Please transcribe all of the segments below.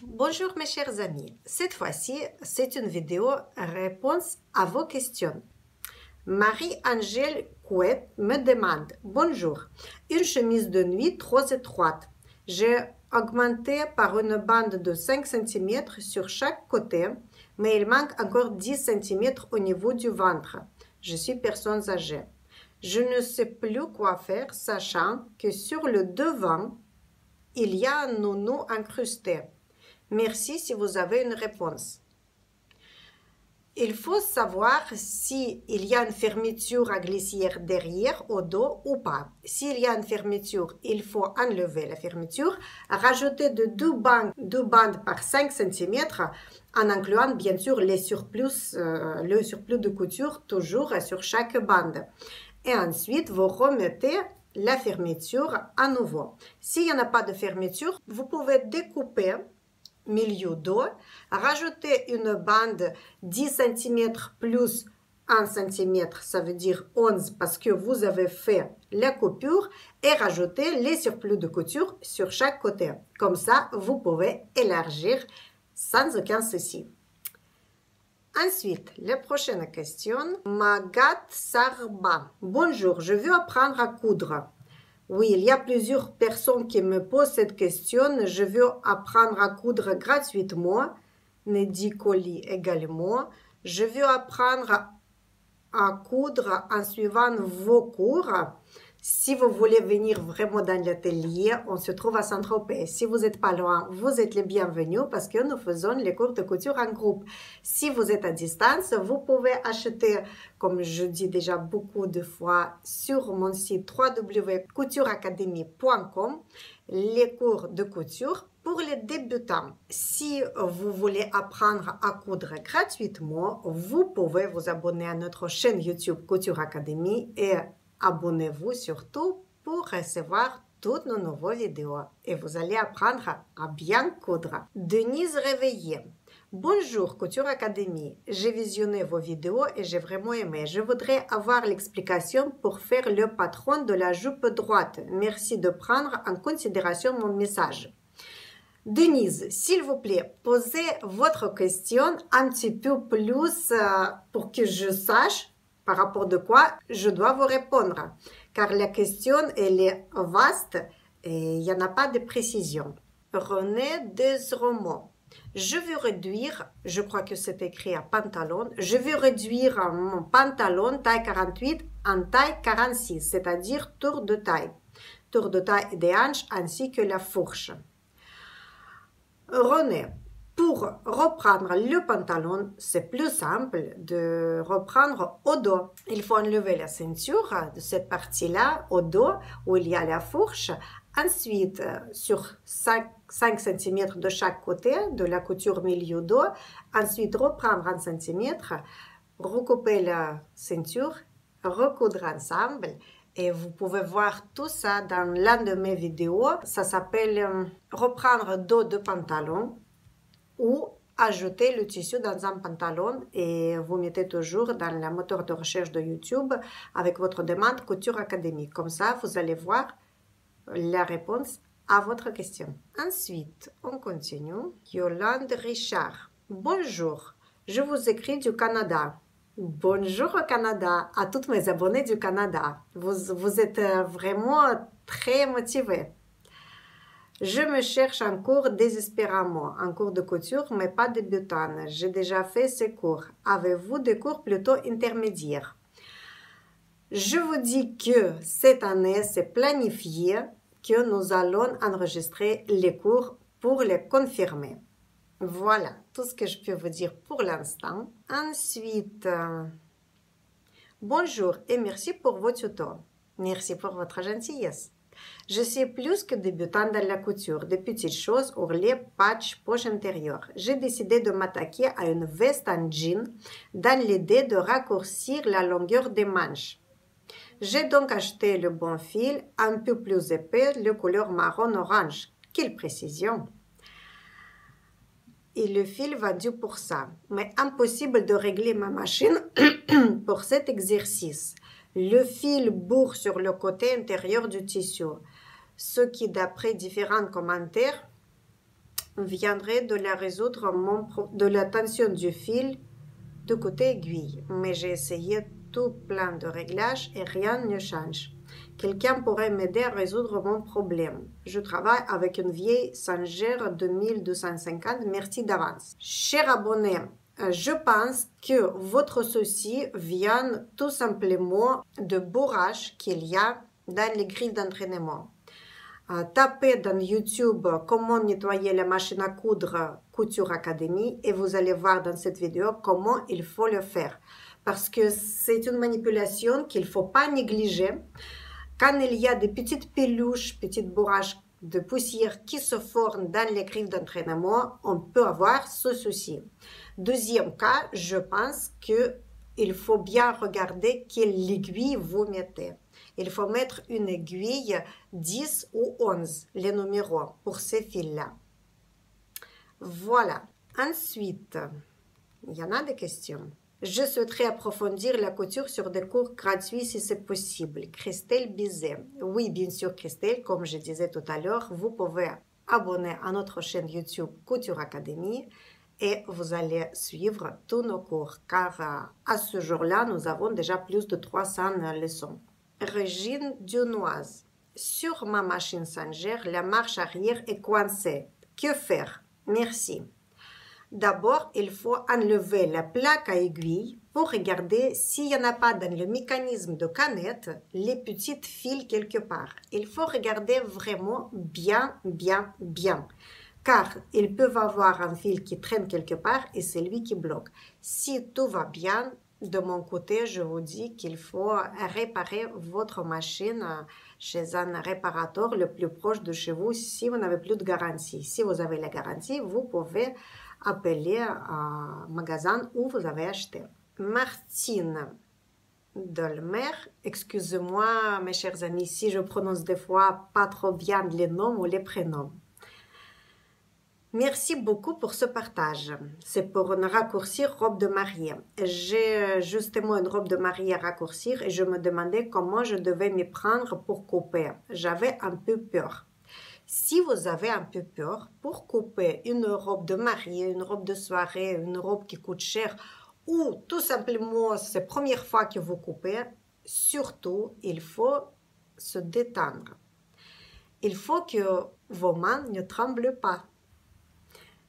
Bonjour mes chers amis, cette fois-ci c'est une vidéo réponse à vos questions. Marie-Angèle Couette me demande: Bonjour, une chemise de nuit trop étroite. J'ai augmenté par une bande de 5 cm sur chaque côté, mais il manque encore 10 cm au niveau du ventre. Je suis personne âgée. Je ne sais plus quoi faire, sachant que sur le devant, il y a un nounou incrusté. Merci si vous avez une réponse. Il faut savoir s'il y a une fermeture à glissière derrière au dos ou pas. S'il y a une fermeture, il faut enlever la fermeture, rajouter deux bandes par 5 cm en incluant bien sûr le surplus de couture toujours sur chaque bande. Et ensuite, vous remettez la fermeture à nouveau. S'il n'y en a pas de fermeture, vous pouvez découper milieu dos, rajouter une bande 10 cm plus 1 cm, ça veut dire 11 parce que vous avez fait la coupure, et rajouter les surplus de couture sur chaque côté. Comme ça, vous pouvez élargir sans aucun souci. Ensuite, la prochaine question. Magat Sarba. Bonjour, je veux apprendre à coudre. Oui, il y a plusieurs personnes qui me posent cette question. Je veux apprendre à coudre gratuitement. Neddy Colli également. Je veux apprendre à coudre en suivant vos cours. Si vous voulez venir vraiment dans l'atelier, on se trouve à Saint-Tropez. Si vous n'êtes pas loin, vous êtes les bienvenus parce que nous faisons les cours de couture en groupe. Si vous êtes à distance, vous pouvez acheter, comme je dis déjà beaucoup de fois, sur mon site www.coutureacademy.com, les cours de couture pour les débutants. Si vous voulez apprendre à coudre gratuitement, vous pouvez vous abonner à notre chaîne YouTube Couture Academy et abonnez-vous surtout pour recevoir toutes nos nouvelles vidéos et vous allez apprendre à bien coudre. Denise Réveillé. Bonjour Couture Academy. J'ai visionné vos vidéos et j'ai vraiment aimé. Je voudrais avoir l'explication pour faire le patron de la jupe droite. Merci de prendre en considération mon message. Denise, s'il vous plaît, posez votre question un petit peu plus pour que je sache par rapport de quoi je dois vous répondre. Car la question, elle est vaste et il n'y en a pas de précision. René Desromaux. Je veux réduire, je crois que c'est écrit à pantalon, je veux réduire mon pantalon taille 48 en taille 46, c'est-à-dire tour de taille des hanches ainsi que la fourche. René, pour reprendre le pantalon, c'est plus simple de reprendre au dos. Il faut enlever la ceinture de cette partie-là au dos où il y a la fourche. Ensuite, sur 5 cm de chaque côté de la couture milieu dos. Ensuite, reprendre 1 cm, recouper la ceinture, recoudre ensemble. Et vous pouvez voir tout ça dans l'un de mes vidéos. Ça s'appelle reprendre dos de pantalon ou ajouter le tissu dans un pantalon et vous mettez toujours dans la moteur de recherche de YouTube avec votre demande Couture Academy. Comme ça, vous allez voir la réponse à votre question. Ensuite, on continue. Yolande Richard. Bonjour, je vous écris du Canada. Bonjour au Canada, à toutes mes abonnés du Canada. Vous êtes vraiment très motivés. Je me cherche un cours désespérément, un cours de couture, mais pas débutant. J'ai déjà fait ces cours. Avez-vous des cours plutôt intermédiaires? Je vous dis que cette année, c'est planifié que nous allons enregistrer les cours pour les confirmer. Voilà tout ce que je peux vous dire pour l'instant. Ensuite, bonjour et merci pour vos tutos. Merci pour votre gentillesse. Je suis plus que débutante dans la couture, des petites choses, ourlets, patchs, poches intérieures. J'ai décidé de m'attaquer à une veste en jean dans l'idée de raccourcir la longueur des manches. J'ai donc acheté le bon fil, un peu plus épais, de couleur marron-orange. Quelle précision! Et le fil vendu pour ça. Mais impossible de régler ma machine pour cet exercice. Le fil bourre sur le côté intérieur du tissu. ce qui, d'après différents commentaires, viendrait de de la tension du fil du côté aiguille. Mais j'ai essayé tout plein de réglages et rien ne change. Quelqu'un pourrait m'aider à résoudre mon problème. Je travaille avec une vieille Singer 2250. Merci d'avance. Cher abonné, je pense que votre souci vient tout simplement de bourrage qu'il y a dans les grilles d'entraînement. Tapez dans YouTube comment nettoyer la machine à coudre Couture Academy et vous allez voir dans cette vidéo comment il faut le faire. Parce que c'est une manipulation qu'il ne faut pas négliger. Quand il y a des petites peluches, petites bourrages de poussière qui se forment dans les griffes d'entraînement, on peut avoir ce souci. Deuxième cas, je pense qu'il faut bien regarder quelle aiguille vous mettez. Il faut mettre une aiguille 10 ou 11, les numéros, pour ces fils-là. Voilà. Ensuite, il y en a des questions. Je souhaiterais approfondir la couture sur des cours gratuits si c'est possible. Christelle Bizet. Oui, bien sûr, Christelle, comme je disais tout à l'heure, vous pouvez abonner à notre chaîne YouTube Couture Academy et vous allez suivre tous nos cours, car à ce jour-là, nous avons déjà plus de 300 leçons. Régine Dunoise. Sur ma machine Singer, la marche arrière est coincée. Que faire? Merci. D'abord, il faut enlever la plaque à aiguille pour regarder s'il n'y en a pas dans le mécanisme de canette les petites fils quelque part. Il faut regarder vraiment bien, car ils peuvent avoir un fil qui traîne quelque part et c'est lui qui bloque. Si tout va bien, de mon côté, je vous dis qu'il faut réparer votre machine chez un réparateur le plus proche de chez vous si vous n'avez plus de garantie. Si vous avez la garantie, vous pouvez appeler un magasin où vous avez acheté. Martine Dolmer, excusez-moi mes chers amis si je prononce des fois pas trop bien les noms ou les prénoms. Merci beaucoup pour ce partage. C'est pour une raccourcir robe de mariée. J'ai justement une robe de mariée à raccourcir et je me demandais comment je devais m'y prendre pour couper. J'avais un peu peur. Si vous avez un peu peur pour couper une robe de mariée, une robe de soirée, une robe qui coûte cher ou tout simplement c'est la première fois que vous coupez, surtout il faut se détendre. Il faut que vos mains ne tremblent pas.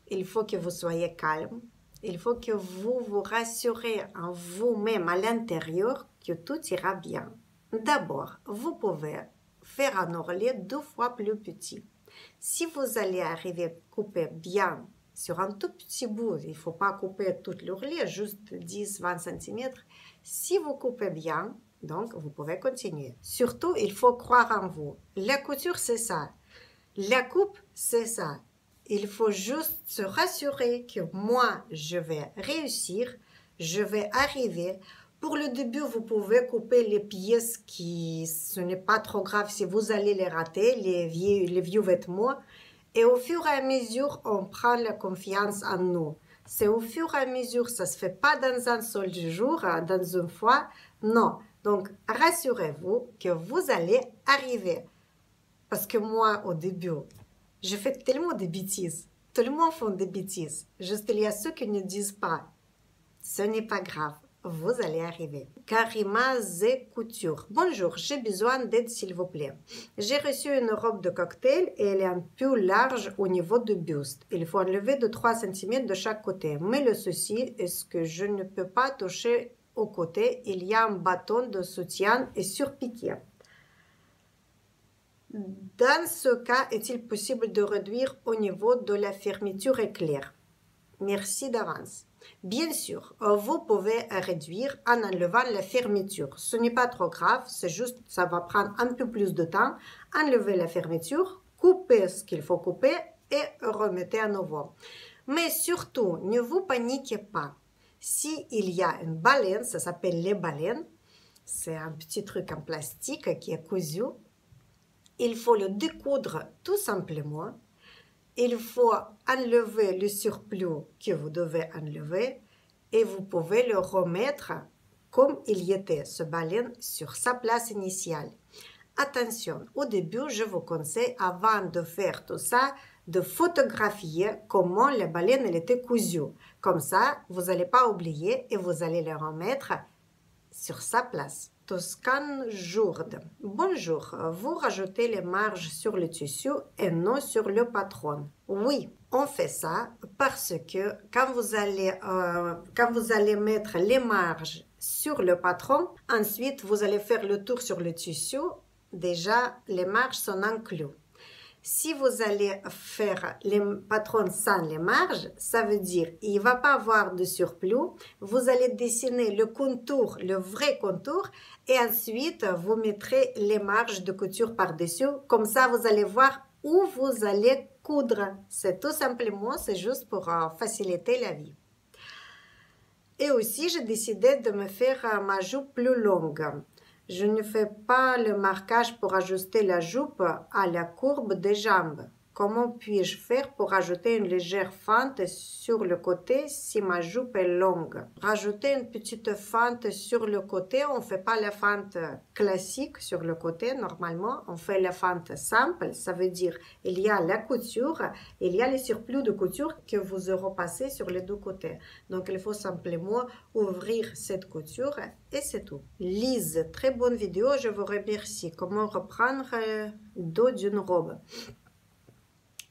Il faut que vous soyez calme. Il faut que vous vous rassurez en vous-même à l'intérieur que tout ira bien. D'abord, vous pouvez faire un ourlet 2 fois plus petit. Si vous allez arriver à couper bien sur un tout petit bout, il ne faut pas couper tout l'ourlet, juste 10-20 cm. Si vous coupez bien, donc vous pouvez continuer. Surtout, il faut croire en vous. La couture, c'est ça. La coupe, c'est ça. Il faut juste se rassurer que moi, je vais réussir, je vais arriver. Pour le début, vous pouvez couper les pièces ce n'est pas trop grave si vous allez les rater, les vieux vêtements. Et au fur et à mesure, on prend la confiance en nous. C'est au fur et à mesure, ça ne se fait pas dans un seul jour, dans une fois. Non. Donc, rassurez-vous que vous allez arriver. Parce que moi, au début, je fais tellement de bêtises. Tout le monde fait des bêtises. Juste, il y a ceux qui ne disent pas. Ce n'est pas grave. Vous allez arriver. Karima Z Couture. Bonjour, j'ai besoin d'aide s'il vous plaît. J'ai reçu une robe de cocktail et elle est un peu large au niveau du buste. Il faut enlever de 3 cm de chaque côté. Mais le souci est que je ne peux pas toucher au côté. Il y a un bâton de soutien et surpiqué. Dans ce cas, est-il possible de réduire au niveau de la fermeture éclair? Merci d'avance. Bien sûr, vous pouvez réduire en enlevant la fermeture. Ce n'est pas trop grave, c'est juste, ça va prendre un peu plus de temps. Enlevez la fermeture, coupez ce qu'il faut couper et remettez à nouveau. Mais surtout, ne vous paniquez pas. S'il y a une baleine, ça s'appelle les baleines, c'est un petit truc en plastique qui est cousu. Il faut le découdre tout simplement. Il faut enlever le surplus que vous devez enlever et vous pouvez le remettre comme il y était, ce baleine, sur sa place initiale. Attention, au début, je vous conseille, avant de faire tout ça, de photographier comment la baleine elle était cousue. Comme ça, vous n'allez pas oublier et vous allez le remettre sur sa place. Toscane Jourde. Bonjour, vous rajoutez les marges sur le tissu et non sur le patron. Oui, on fait ça parce que quand vous allez mettre les marges sur le patron, ensuite vous allez faire le tour sur le tissu. Déjà, les marges sont incluses. Si vous allez faire les patrons sans les marges, ça veut dire il ne va pas avoir de surplus. Vous allez dessiner le contour, le vrai contour, et ensuite vous mettrez les marges de couture par-dessus. Comme ça, vous allez voir où vous allez coudre. C'est tout simplement, c'est juste pour faciliter la vie. Et aussi, j'ai décidé de me faire ma jupe plus longue. Je ne fais pas le marquage pour ajuster la jupe à la courbe des jambes. Comment puis-je faire pour ajouter une légère fente sur le côté si ma jupe est longue? Rajouter une petite fente sur le côté, on ne fait pas la fente classique sur le côté normalement, on fait la fente simple, ça veut dire il y a la couture, il y a les surplus de couture que vous aurez passé sur les deux côtés. Donc il faut simplement ouvrir cette couture et c'est tout. Lise, très bonne vidéo, je vous remercie. Comment reprendre le dos d'une robe?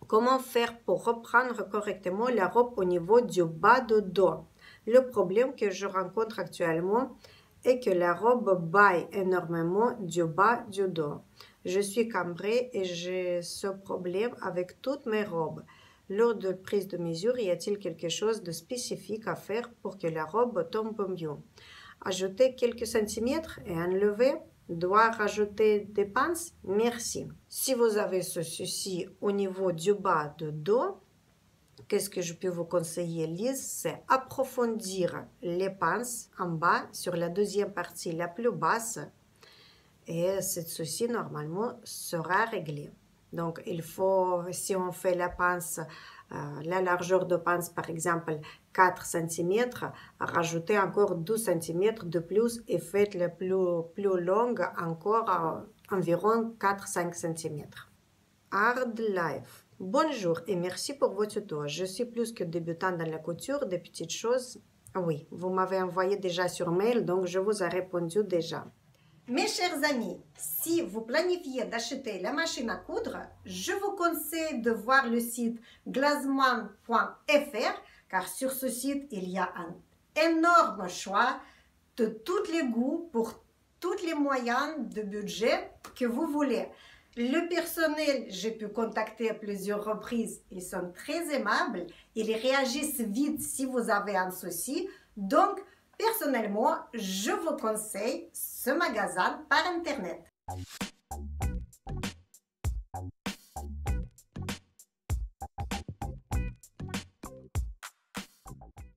Comment faire pour reprendre correctement la robe au niveau du bas de dos? Le problème que je rencontre actuellement est que la robe baille énormément du bas du dos. Je suis cambrée et j'ai ce problème avec toutes mes robes. Lors de prise de mesure, y a-t-il quelque chose de spécifique à faire pour que la robe tombe mieux? Ajouter quelques centimètres et enlever? Dois rajouter des pinces? Merci. Si vous avez ce souci au niveau du bas de dos, qu'est-ce que je peux vous conseiller, Lise? C'est approfondir les pinces en bas sur la deuxième partie la plus basse et ce souci normalement sera réglé. Donc il faut, si on fait la pince, la largeur de pince par exemple 4 cm, rajoutez encore 12 cm de plus et faites-la plus longue encore environ 4-5 cm. Hard Life. Bonjour et merci pour vos tutos. Je suis plus que débutante dans la couture, des petites choses. Oui, vous m'avez envoyé déjà sur mail, donc je vous ai répondu déjà. Mes chers amis, si vous planifiez d'acheter la machine à coudre, je vous conseille de voir le site glazman.fr car sur ce site, il y a un énorme choix de tous les goûts pour tous les moyens de budget que vous voulez. Le personnel, j'ai pu contacter à plusieurs reprises, ils sont très aimables, ils réagissent vite si vous avez un souci. Donc, personnellement, je vous conseille ce magasin par Internet.